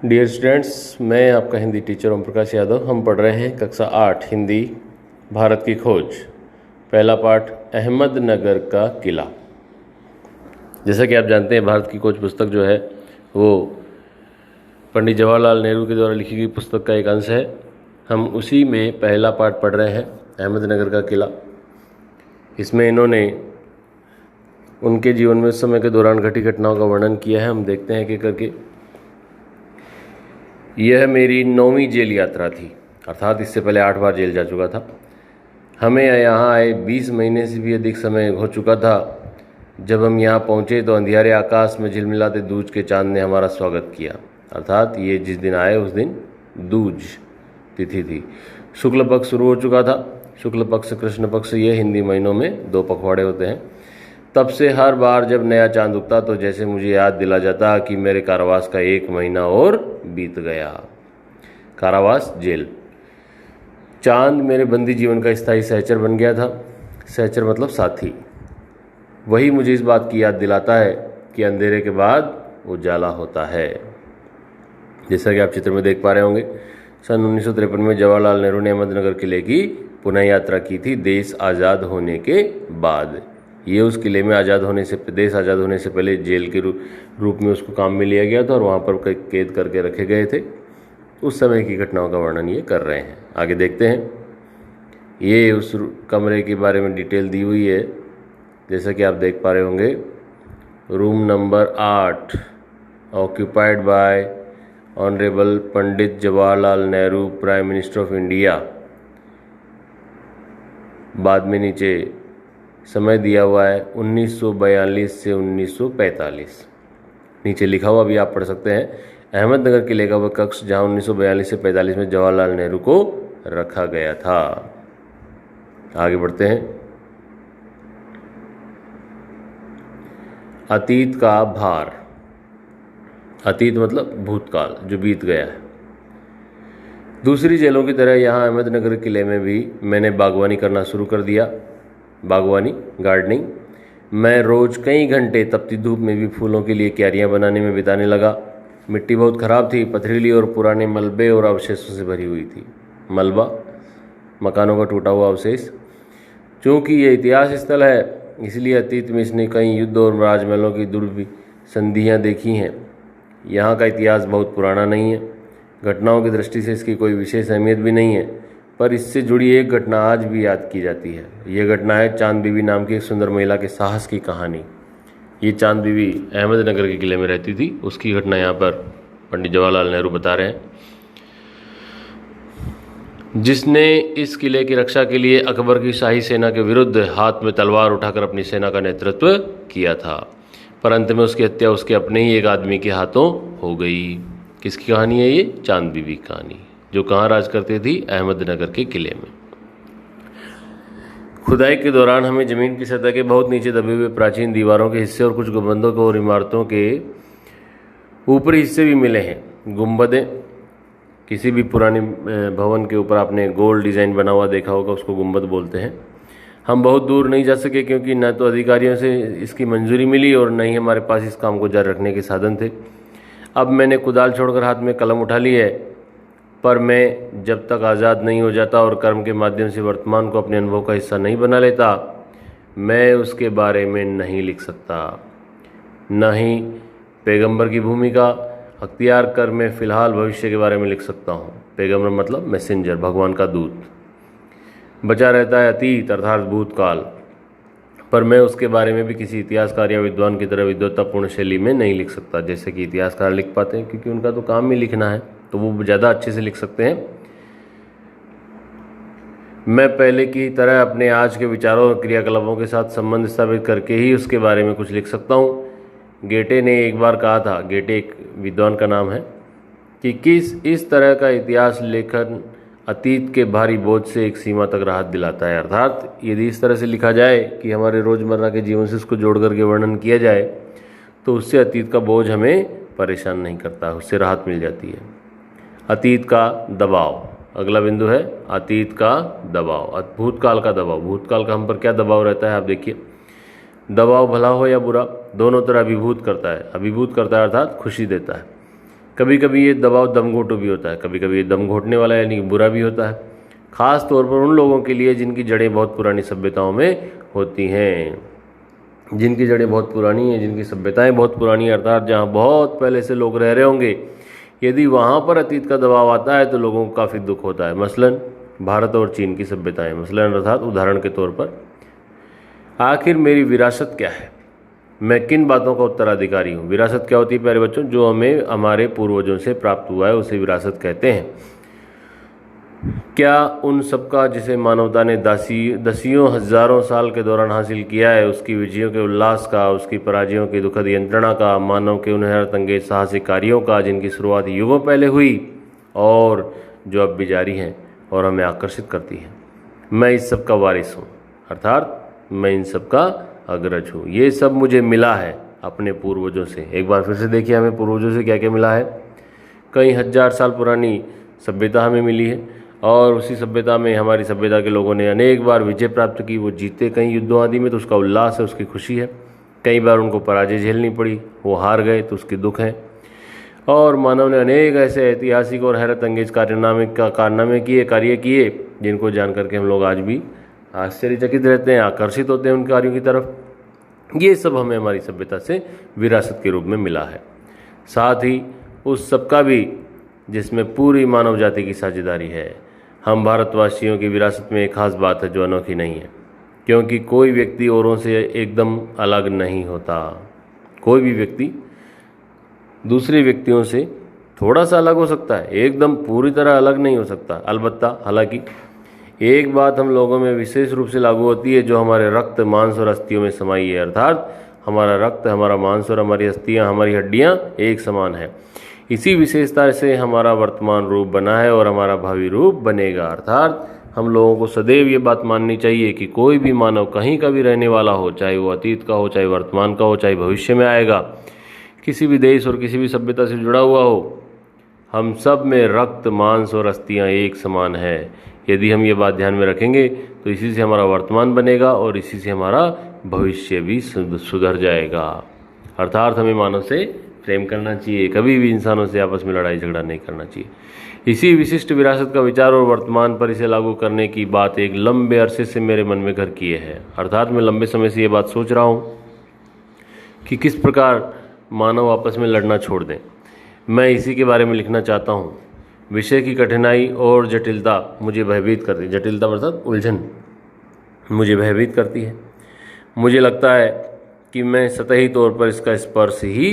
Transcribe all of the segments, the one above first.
Dear students, मैं आपका Hindi teacher Om Prakash Yadav. हम पढ़ रहे हैं कक्षा 8 हिंदी भारत की खोज, पहला पाठ अहमदनगर का किला। जैसा कि आप जानते हैं, भारत की खोज पुस्तक जो है वो पंडित जवाहरलाल नेहरू के द्वारा लिखी गई पुस्तक का एक अंश है। हम उसी में पहला पाठ पढ़ रहे हैं, अहमदनगर का किला। इसमें इन्होंने उनके जीवन में उस समय के दौरान घटी घटनाओं का वर्णन किया है। हम देखते हैं कि करके यह मेरी 9वीं जेल यात्रा थी, अर्थात इससे पहले 8 बार जेल जा चुका था। हमें यहाँ आए 20 महीने से भी अधिक समय हो चुका था। जब हम यहाँ पहुँचे तो अंधियारे आकाश में झिलमिलाते दूज के चांद ने हमारा स्वागत किया। अर्थात ये जिस दिन आए उस दिन दूज तिथि थी। शुक्ल पक्ष शुरू हो चुका था। शुक्ल पक्ष, कृष्ण पक्ष, ये हिंदी महीनों में 2 पखवाड़े होते हैं। तब से हर बार जब नया चांद उगता तो जैसे मुझे याद दिला जाता कि मेरे कारावास का 1 महीना और बीत गया। कारावास, जेल। चांद मेरे बंदी जीवन का स्थायी सहचर बन गया था। सहचर मतलब साथी। वही मुझे इस बात की याद दिलाता है कि अंधेरे के बाद उजाला होता है। जैसा कि आप चित्र में देख पा रहे होंगे, सन 1953 में जवाहरलाल नेहरू ने अहमदनगर किले की पुनः यात्रा की थी, देश आज़ाद होने के बाद। ये उस किले में देश आज़ाद होने से पहले जेल के रूप में उसको काम में लिया गया था और वहाँ पर कैद करके रखे गए थे। उस समय की घटनाओं का वर्णन ये कर रहे हैं। आगे देखते हैं। ये उस कमरे के बारे में डिटेल दी हुई है, जैसा कि आप देख पा रहे होंगे। Room number 8, occupied by honourable Pandit Jawaharlal Nehru, prime minister of India. बाद में नीचे समय दिया हुआ है 1942 से 1945। नीचे लिखा हुआ भी आप पढ़ सकते हैं। अहमदनगर किले का वह कक्ष जहां 1942 से 45 में जवाहरलाल नेहरू को रखा गया था। आगे बढ़ते हैं। अतीत का भार। अतीत मतलब भूतकाल, जो बीत गया है। दूसरी जेलों की तरह यहाँ अहमदनगर किले में भी मैंने बागवानी करना शुरू कर दिया। बागवानी, गार्डनिंग। मैं रोज़ कई घंटे तपती धूप में भी फूलों के लिए क्यारियाँ बनाने में बिताने लगा। मिट्टी बहुत ख़राब थी, पथरीली और पुराने मलबे और अवशेषों से भरी हुई थी। मलबा, मकानों का टूटा हुआ अवशेष। चूँकि ये इतिहास स्थल है, इसलिए अतीत में इसने कई युद्ध और राजमहलों की दुर्विसंधियाँ देखी हैं। यहाँ का इतिहास बहुत पुराना नहीं है। घटनाओं की दृष्टि से इसकी कोई विशेष अहमियत भी नहीं है, पर इससे जुड़ी एक घटना आज भी याद की जाती है। ये घटना है चांद बीबी नाम की एक सुंदर महिला के साहस की कहानी। ये चांद बीबी अहमदनगर के किले में रहती थी, उसकी घटना यहाँ पर पंडित जवाहरलाल नेहरू बता रहे हैं, जिसने इस किले की रक्षा के लिए अकबर की शाही सेना के विरुद्ध हाथ में तलवार उठाकर अपनी सेना का नेतृत्व किया था। पर अंत में उसकी हत्या उसके अपने ही एक आदमी के हाथों हो गई। किसकी कहानी है ये? चांद बीबी की कहानी, जो कहाँ राज करती थी? अहमदनगर के किले में। खुदाई के दौरान हमें ज़मीन की सतह के बहुत नीचे दबे हुए प्राचीन दीवारों के हिस्से और कुछ गुंबदों को और इमारतों के ऊपरी हिस्से भी मिले हैं। गुंबदें, किसी भी पुराने भवन के ऊपर आपने गोल डिज़ाइन बना हुआ देखा होगा, उसको गुंबद बोलते हैं। हम बहुत दूर नहीं जा सके क्योंकि न तो अधिकारियों से इसकी मंजूरी मिली और न ही हमारे पास इस काम को जारी रखने के साधन थे। अब मैंने कुदाल छोड़कर हाथ में कलम उठा ली है, पर मैं जब तक आज़ाद नहीं हो जाता और कर्म के माध्यम से वर्तमान को अपने अनुभव का हिस्सा नहीं बना लेता, मैं उसके बारे में नहीं लिख सकता। न ही पैगंबर की भूमिका अख्तियार कर मैं फ़िलहाल भविष्य के बारे में लिख सकता हूँ। पैगंबर मतलब मैसेंजर, भगवान का दूत। बचा रहता है अतीत अर्थात भूतकाल, पर मैं उसके बारे में भी किसी इतिहासकार या विद्वान की तरह विद्वत्तापूर्ण शैली में नहीं लिख सकता, जैसे कि इतिहासकार लिख पाते हैं, क्योंकि उनका तो काम ही लिखना है, तो वो ज़्यादा अच्छे से लिख सकते हैं। मैं पहले की तरह अपने आज के विचारों और क्रियाकलापों के साथ संबंध स्थापित करके ही उसके बारे में कुछ लिख सकता हूँ। गेटे ने एक बार कहा था, गेटे एक विद्वान का नाम है, कि इस तरह का इतिहास लेखन अतीत के भारी बोझ से एक सीमा तक राहत दिलाता है। अर्थात यदि इस तरह से लिखा जाए कि हमारे रोज़मर्रा के जीवन से उसको जोड़ करके वर्णन किया जाए, तो उससे अतीत का बोझ हमें परेशान नहीं करता, उससे राहत मिल जाती है। अतीत का दबाव, अगला बिंदु है अतीत का दबाव। भूतकाल का दबाव, भूतकाल का हम पर क्या दबाव रहता है? आप देखिए, दबाव भला हो या बुरा, दोनों तरह अभिभूत करता है। अभिभूत करता है अर्थात खुशी देता है। कभी कभी ये दबाव दमघोटू भी होता है, कभी कभी ये दम घोटने वाला यानी कि बुरा भी होता है, ख़ास तौर पर उन लोगों के लिए जिनकी जड़ें बहुत पुरानी सभ्यताओं में होती हैं, जिनकी जड़ें बहुत पुरानी हैं, जिनकी सभ्यताएं बहुत पुरानी हैं, अर्थात जहाँ बहुत पहले से लोग रह रहे होंगे। यदि वहाँ पर अतीत का दबाव आता है तो लोगों को काफ़ी दुख होता है। मसलन भारत और चीन की सभ्यताएं, मसलन अर्थात उदाहरण के तौर पर, आखिर मेरी विरासत क्या है, मैं किन बातों का उत्तराधिकारी हूँ। विरासत क्या होती है प्यारे बच्चों? जो हमें हमारे पूर्वजों से प्राप्त हुआ है उसे विरासत कहते हैं। क्या उन सबका जिसे मानवता ने दसियों हजारों साल के दौरान हासिल किया है, उसकी विजयों के उल्लास का, उसकी पराजयों की दुखद यंत्रणा का, मानव के उन हैरत अंगेज साहसिक कार्यों का जिनकी शुरुआत युगों पहले हुई और जो अब भी जारी हैं और हमें आकर्षित करती हैं। मैं इस सब का वारिस हूँ, अर्थात मैं इन सब का अग्रज हूँ। ये सब मुझे मिला है अपने पूर्वजों से। एक बार फिर से देखिए हमें पूर्वजों से क्या क्या मिला है। कई हजार साल पुरानी सभ्यता हमें मिली है और उसी सभ्यता में हमारी सभ्यता के लोगों ने अनेक बार विजय प्राप्त की। वो जीते कई युद्धों आदि में तो उसका उल्लास है, उसकी खुशी है। कई बार उनको पराजय झेलनी पड़ी, वो हार गए तो उसकी दुख है। और मानव ने अनेक ऐसे ऐतिहासिक और हैरत अंगेज कारनामे किए, कार्य किए, जिनको जान करके हम लोग आज भी आश्चर्यचकित रहते हैं, आकर्षित होते हैं उन कार्यों की तरफ। ये सब हमें हमारी सभ्यता से विरासत के रूप में मिला है। साथ ही उस सब का भी जिसमें पूरी मानव जाति की साझेदारी है। हम भारतवासियों की विरासत में एक खास बात है जो अनोखी नहीं है, क्योंकि कोई व्यक्ति औरों से एकदम अलग नहीं होता। कोई भी व्यक्ति दूसरे व्यक्तियों से थोड़ा सा अलग हो सकता है, एकदम पूरी तरह अलग नहीं हो सकता। अलबत्ता हालांकि एक बात हम लोगों में विशेष रूप से लागू होती है जो हमारे रक्त, मांस और अस्थियों में समाई है, अर्थात हमारा रक्त, हमारा मांस और हमारी अस्थियाँ, हमारी हड्डियाँ एक समान है। इसी विशेषता से हमारा वर्तमान रूप बना है और हमारा भावी रूप बनेगा। अर्थात हम लोगों को सदैव ये बात माननी चाहिए कि कोई भी मानव कहीं का भी रहने वाला हो, चाहे वो अतीत का हो, चाहे वर्तमान का हो, चाहे भविष्य में आएगा, किसी भी देश और किसी भी सभ्यता से जुड़ा हुआ हो, हम सब में रक्त, मांस और अस्थियाँ एक समान है। यदि हम ये बात ध्यान में रखेंगे तो इसी से हमारा वर्तमान बनेगा और इसी से हमारा भविष्य भी सुधर जाएगा। अर्थात हमें मानव से प्रेम करना चाहिए, कभी भी इंसानों से आपस में लड़ाई झगड़ा नहीं करना चाहिए। इसी विशिष्ट विरासत का विचार और वर्तमान पर इसे लागू करने की बात एक लंबे अरसे से मेरे मन में घर किए है। अर्थात मैं लंबे समय से ये बात सोच रहा हूँ कि किस प्रकार मानव आपस में लड़ना छोड़ दें। मैं इसी के बारे में लिखना चाहता हूँ। विषय की कठिनाई और जटिलता मुझे भयभीत करती है। जटिलता अर्थात उलझन मुझे भयभीत करती है। मुझे लगता है कि मैं सतही तौर पर इसका स्पर्श ही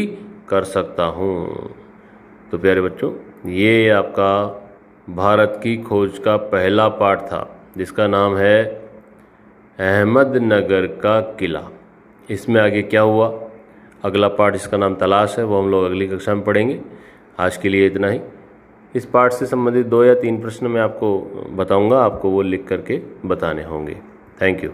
कर सकता हूँ। तो प्यारे बच्चों, ये आपका भारत की खोज का पहला पाठ था जिसका नाम है अहमदनगर का किला। इसमें आगे क्या हुआ, अगला पाठ इसका नाम तलाश है, वो हम लोग अगली कक्षा में पढ़ेंगे। आज के लिए इतना ही। इस पाठ से संबंधित 2 या 3 प्रश्न मैं आपको बताऊंगा, आपको वो लिख करके बताने होंगे। Thank you.